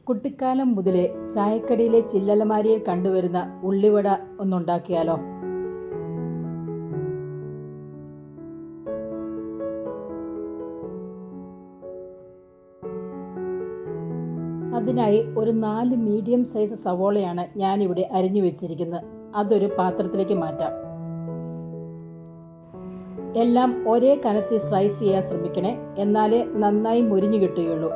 കുട്ടിക്കാലം മുതലേ ചായക്കടയിലെ ചില്ലലമാരിയിൽ കണ്ടുവരുന്ന ഉള്ളിവട ഒന്നുണ്ടാക്കിയാലോ? അതിനായി ഒരു 4 മീഡിയം സൈസ് സവോളയാണ് ഞാനിവിടെ അരിഞ്ഞു വെച്ചിരിക്കുന്നത്. അതൊരു പാത്രത്തിലേക്ക് മാറ്റാം. എല്ലാം ഒരേ കനത്തിൽ സ്ലൈസ് ചെയ്യാൻ ശ്രമിക്കണേ, എന്നാലേ നന്നായി മൊരിഞ്ഞു കിട്ടുകയുള്ളൂ.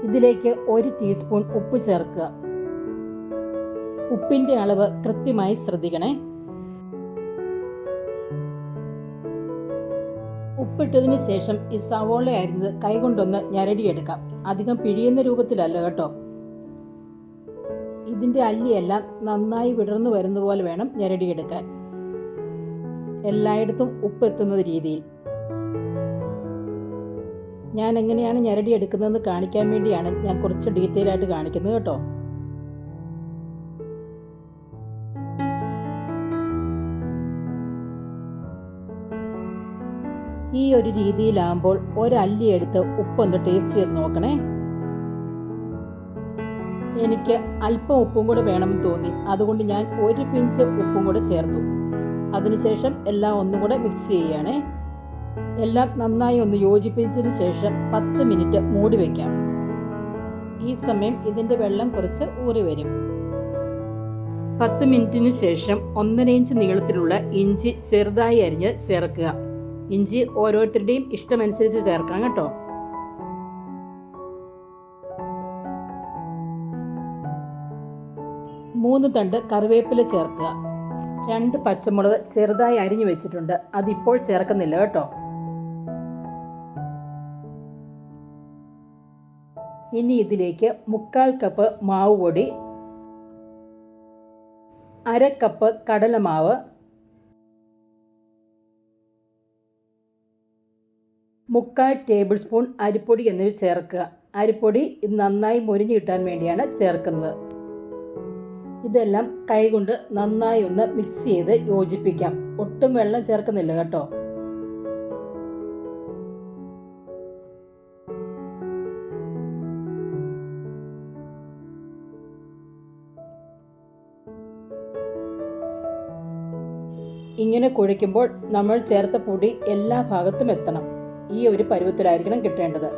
ഇതിലേക്ക് 1 ടീസ്പൂൺ ഉപ്പ് ചേർക്കുക. ഉപ്പിൻ്റെ അളവ് കൃത്യമായി ശ്രദ്ധിക്കണേ. ഉപ്പിട്ടതിന് ശേഷം ഈ സവോള അരിഞ്ഞത് കൈകൊണ്ടൊന്ന് ഞരടിയെടുക്കാം. അധികം പിഴിയുന്ന രൂപത്തിലല്ല കേട്ടോ. ഇതിൻ്റെ അല്ലിയെല്ലാം നന്നായി വിടർന്നു വരുന്ന പോലെ വേണം ഞരടിയെടുക്കാൻ, എല്ലായിടത്തും ഉപ്പ് എത്തുന്ന രീതിയിൽ. ഞാൻ എങ്ങനെയാണ് ഞരടി എടുക്കുന്നതെന്ന് കാണിക്കാൻ വേണ്ടിയാണ് ഞാൻ കുറച്ച് ഡീറ്റെയിൽ ആയിട്ട് കാണിക്കുന്നത് കേട്ടോ. ഈ ഒരു രീതിയിലാകുമ്പോൾ ഒരല്ലി എടുത്ത് ഉപ്പൊന്ന് ടേസ്റ്റ് ചെയ്ത് നോക്കണേ. എനിക്ക് അല്പം ഉപ്പും കൂടെ വേണമെന്ന് തോന്നി, അതുകൊണ്ട് ഞാൻ 1 പിഞ്ച് ഉപ്പും കൂടെ ചേർത്തു. അതിനുശേഷം എല്ലാം ഒന്നും കൂടെ മിക്സ് ചെയ്യുകയാണേ. എല്ലാം നന്നായി ഒന്ന് യോജിപ്പിച്ചതിന് ശേഷം 10 മിനിറ്റ് മൂടി വയ്ക്കാം. ഈ സമയം ഇതിൻ്റെ വെള്ളം കുറച്ച് ഊറി വരും. 10 മിനിറ്റിന് ശേഷം 1.5 ഇഞ്ച് നീളത്തിലുള്ള ഇഞ്ചി ചെറുതായി അരിഞ്ഞ് ചേർക്കുക. ഇഞ്ചി ഓരോരുത്തരുടെയും ഇഷ്ടമനുസരിച്ച് ചേർക്കാം കേട്ടോ. മൂന്ന് തണ്ട് കറിവേപ്പില ചേർക്കുക. 2 പച്ചമുളക് ചെറുതായി അരിഞ്ഞു വെച്ചിട്ടുണ്ട്, അതിപ്പോൾ ചേർക്കുന്നില്ല കേട്ടോ. ഇനി ഇതിലേക്ക് 1/4 കപ്പ് മാവ് പൊടി, 1/2 കപ്പ് കടലമാവ്, 1/4 ടേബിൾ സ്പൂൺ അരിപ്പൊടി എന്നിവ ചേർക്കുക. അരിപ്പൊടി ഇത് നന്നായി മൊരിഞ്ഞു കിട്ടാൻ വേണ്ടിയാണ് ചേർക്കുന്നത്. ഇതെല്ലാം കൈകൊണ്ട് നന്നായി ഒന്ന് മിക്സ് ചെയ്ത് യോജിപ്പിക്കാം. ഒട്ടും വെള്ളം ചേർക്കുന്നില്ല കേട്ടോ. ഇങ്ങനെ കുഴയ്ക്കുമ്പോൾ നമ്മൾ ചേർത്ത പൊടി എല്ലാ ഭാഗത്തും എത്തണം. ഈ ഒരു പരുവത്തിലായിരിക്കണം കിട്ടേണ്ടത്.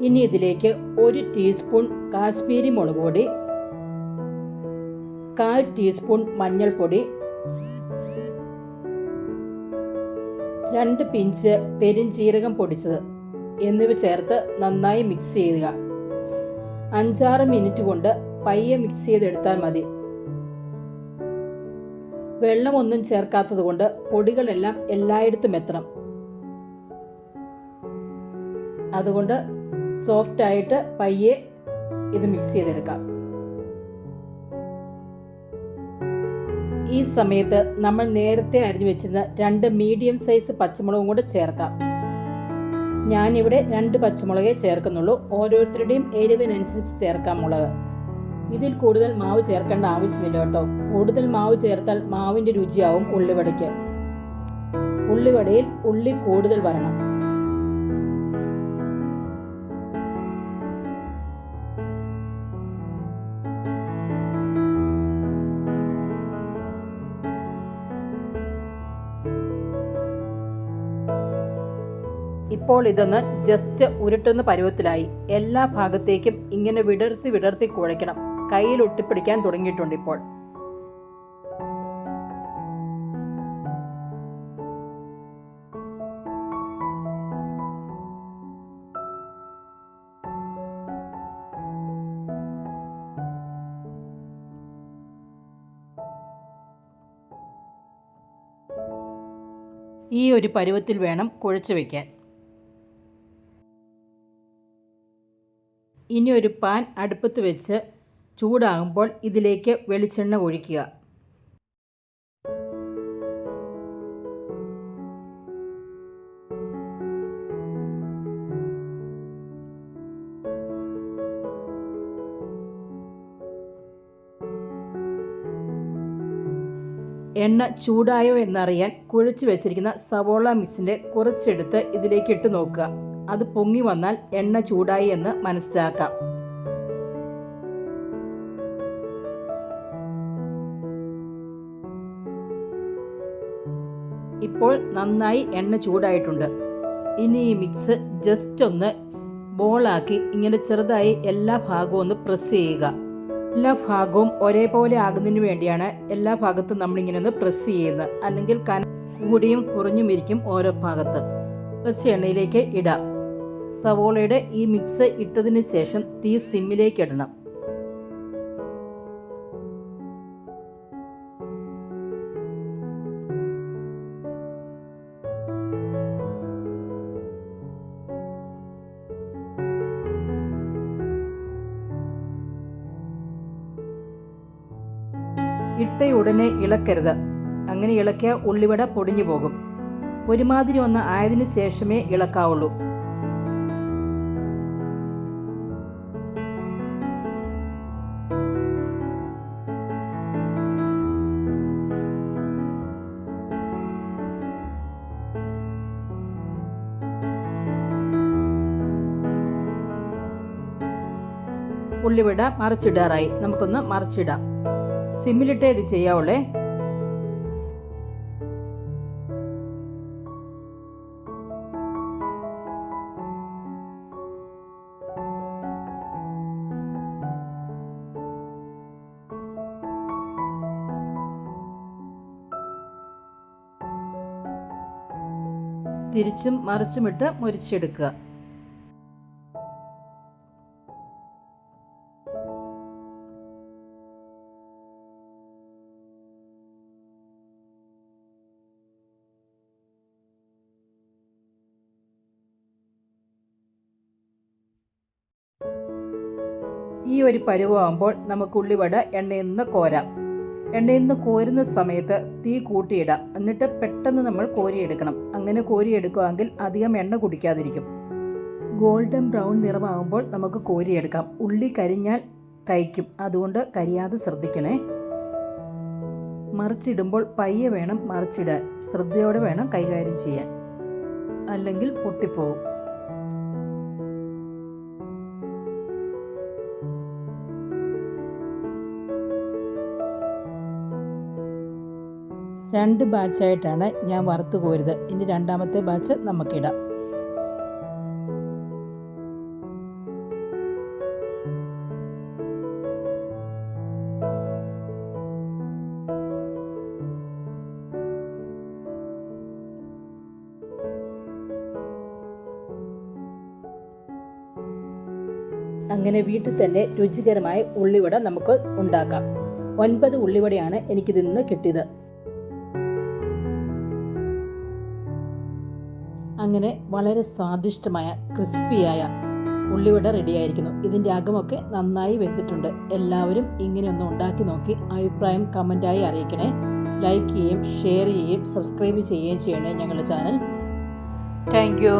ഇനി ഇതിലേക്ക് 1 ടീസ്പൂൺ കാശ്മീരി മുളക് പൊടി, 1/4 ടീസ്പൂൺ മഞ്ഞൾപ്പൊടി, 2 പിഞ്ച് പെരുംജീരകം പൊടിച്ചത് എന്നിവ ചേർത്ത് നന്നായി മിക്സ് ചെയ്യുക. 5-6 മിനിറ്റ് കൊണ്ട് പയ്യെ മിക്സ് ചെയ്തെടുത്താൽ മതി. വെള്ളമൊന്നും ചേർക്കാത്തത് കൊണ്ട് പൊടികളെല്ലാം എല്ലായിടത്തും എത്തണം. അതുകൊണ്ട് സോഫ്റ്റ് ആയിട്ട് പയ്യെ ഇത് മിക്സ് ചെയ്തെടുക്കാം. ഈ സമയത്ത് നമ്മൾ നേരത്തെ അരിഞ്ഞു വെച്ചിരുന്ന 2 മീഡിയം സൈസ് പച്ചമുളകും കൂടെ ചേർക്കാം. ഞാനിവിടെ 2 പച്ചമുളകേ ചേർക്കുന്നുള്ളൂ. ഓരോരുത്തരുടെയും എരിവിനനുസരിച്ച് ചേർക്കാം മുളക്. ഇതിൽ കൂടുതൽ മാവ് ചേർക്കേണ്ട ആവശ്യമില്ല കേട്ടോ. കൂടുതൽ മാവ് ചേർത്താൽ മാവിൻ്റെ രുചിയാവും ഉള്ളിവടയ്ക്ക്. ഉള്ളിവടയിൽ ഉള്ളി കൂടുതൽ വരണം. ഇപ്പോൾ ഇതൊന്ന് ജസ്റ്റ് ഉരുട്ടുന്ന പരുവത്തിലായി. എല്ലാ ഭാഗത്തേക്കും ഇങ്ങനെ വിടർത്തി വിടർത്തി കുഴയ്ക്കണം. കയ്യിൽ ഒട്ടിപ്പിടിക്കാൻ തുടങ്ങിയിട്ടുണ്ട് ഇപ്പോൾ. ഈ ഒരു പരുവത്തിൽ വേണം കുഴച്ച് വയ്ക്കാൻ. ഇനി ഒരു പാൻ അടുപ്പത്ത് വെച്ച് ചൂടാകുമ്പോൾ ഇതിലേക്ക് വെളിച്ചെണ്ണ ഒഴിക്കുക. എണ്ണ ചൂടായോ എന്നറിയാൻ കുഴച്ച് വെച്ചിരിക്കുന്ന സവോള മിക്സിൻ്റെ കുറച്ചെടുത്ത് ഇതിലേക്ക് ഇട്ട് നോക്കുക. അത് പൊങ്ങി വന്നാൽ എണ്ണ ചൂടായി എന്ന് മനസ്സിലാക്കാം. ഇപ്പോൾ നന്നായി എണ്ണ ചൂടായിട്ടുണ്ട്. ഇനി ഈ മിക്സ് ജസ്റ്റ് ഒന്ന് ബോളാക്കി ഇങ്ങനെ ചെറുതായി എല്ലാ ഭാഗവും ഒന്ന് പ്രസ് ചെയ്യുക. എല്ലാ ഭാഗവും ഒരേപോലെ ആകുന്നതിന് വേണ്ടിയാണ് എല്ലാ ഭാഗത്തും നമ്മളിങ്ങനെ ഒന്ന് പ്രസ് ചെയ്യുന്നത്. അല്ലെങ്കിൽ കൂടിയും കുറഞ്ഞും ഇരിക്കും ഓരോ ഭാഗത്ത്. കുറച്ച് എണ്ണയിലേക്ക് ഇടാം. സവോളയുടെ ഈ മിക്സ് ഇട്ടതിന് ശേഷം തീ സിമ്മിലേക്ക് ഇടണം. ഇട്ട ഉടനെ ഇളക്കരുത്. അങ്ങനെ ഇളക്കിയാൽ ഉള്ളിവട പൊടിഞ്ഞു പോകും. ഒരുമാതിരി ഒന്ന് ആയതിനു ശേഷമേ ഇളക്കാവുള്ളൂ. ഉള്ളിവട മറിച്ചിടാറായി. നമുക്കൊന്ന് മറിച്ചിടാം. സിമ്മിലിട്ടേ ഇത് ചെയ്യാവുള്ളേ. തിരിച്ചും മറിച്ചുമിട്ട് മുരിച്ചെടുക്കുക. ഈ ഒരു പരുവമാകുമ്പോൾ നമുക്ക് ഉള്ളിവട എണ്ണയിൽ നിന്ന് കോരാം. എണ്ണയിൽ നിന്ന് കോരുന്ന സമയത്ത് തീ കൂട്ടിയിടാം. എന്നിട്ട് പെട്ടെന്ന് നമ്മൾ കോരിയെടുക്കണം. അങ്ങനെ കോരിയെടുക്കുകയാണെങ്കിൽ അധികം എണ്ണ കുടിക്കാതിരിക്കും. ഗോൾഡൻ ബ്രൗൺ നിറമാകുമ്പോൾ നമുക്ക് കോരിയെടുക്കാം. ഉള്ളി കരിഞ്ഞാൽ കഴിക്കും. അതുകൊണ്ട് കരിയാതെ ശ്രദ്ധിക്കണേ. മറിച്ചിടുമ്പോൾ പയ്യെ വേണം മറിച്ചിടാൻ. ശ്രദ്ധയോടെ വേണം കൈകാര്യം ചെയ്യാൻ, അല്ലെങ്കിൽ പൊട്ടിപ്പോകും. രണ്ട് ബാച്ചായിട്ടാണ് ഞാൻ വറുത്ത് കോരുത്. ഇനി രണ്ടാമത്തെ ബാച്ച് നമുക്കിടാം. അങ്ങനെ വീട്ടിൽ തന്നെ രുചികരമായ ഉള്ളിവട നമുക്ക് ഉണ്ടാക്കാം. 9 ഉള്ളിവടയാണ് എനിക്കിതിൽ നിന്ന് കിട്ടിയത്. അങ്ങനെ വളരെ സ്വാദിഷ്ടമായ ക്രിസ്പിയായ ഉള്ളിവട റെഡിയായിരിക്കുന്നു. ഇതിൻ്റെ അകമൊക്കെ നന്നായി വെന്തിട്ടുണ്ട്. എല്ലാവരും ഇങ്ങനെയൊന്ന് ഉണ്ടാക്കി നോക്കി അഭിപ്രായം കമൻറ്റായി അറിയിക്കണേ. ലൈക്ക് ചെയ്യുകയും ഷെയർ ചെയ്യുകയും സബ്സ്ക്രൈബ് ചെയ്യുകയും ചെയ്യണേ ഞങ്ങളുടെ ചാനൽ. Thank you.